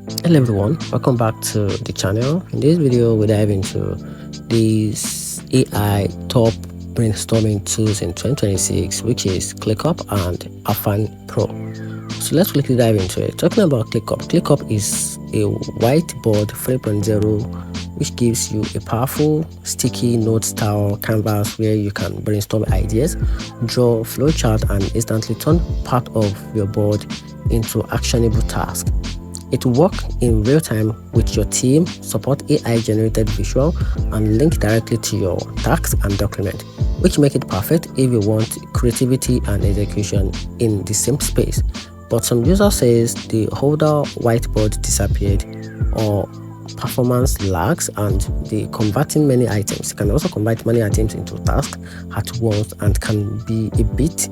Hello everyone, welcome back to the channel. In this video we dive into these AI top brainstorming tools in 2026, which is ClickUp and AFFiNE Pro. So let's quickly dive into it. Talking about ClickUp is a whiteboard 3.0 which gives you a powerful sticky note style canvas where you can brainstorm ideas, draw flowchart, and instantly turn part of your board into actionable tasks. It will work in real time with your team, support AI generated visual, and link directly to your tasks and document, which make it perfect if you want creativity and execution in the same space. But some user says the older whiteboard disappeared or performance lags, and the converting many items. You can also convert many items into tasks at once and can be a bit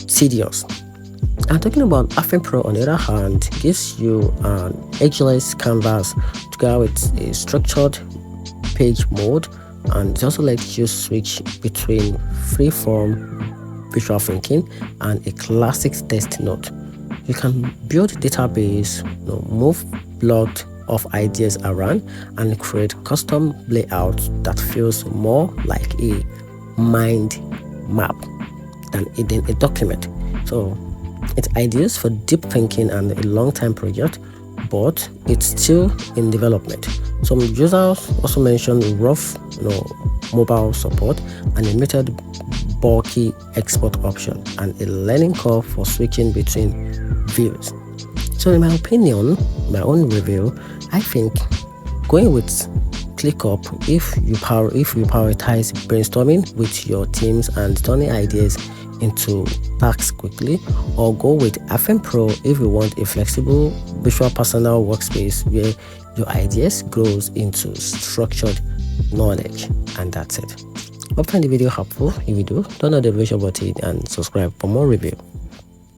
tedious. And talking about AFFiNE Pro, on the other hand, gives you an edgeless canvas together with a structured page mode, and it also lets you switch between freeform visual thinking and a classic text note. You can build database, move blocked of ideas around, and create custom layouts that feels more like a mind map than a document. So it's ideas for deep thinking and a long-time project, but it's still in development. Some users also mentioned rough, mobile support, and a limited bulky export option, and a learning curve for switching between views. So in my opinion, my own review, I think going with ClickUp, if you prioritize brainstorming with your teams and turning ideas into tasks quickly, or go with AFFiNE Pro if you want a flexible visual personal workspace where your ideas grows into structured knowledge. And that's it. Hope you find the video helpful. If you do, turn on the notification button and subscribe for more review.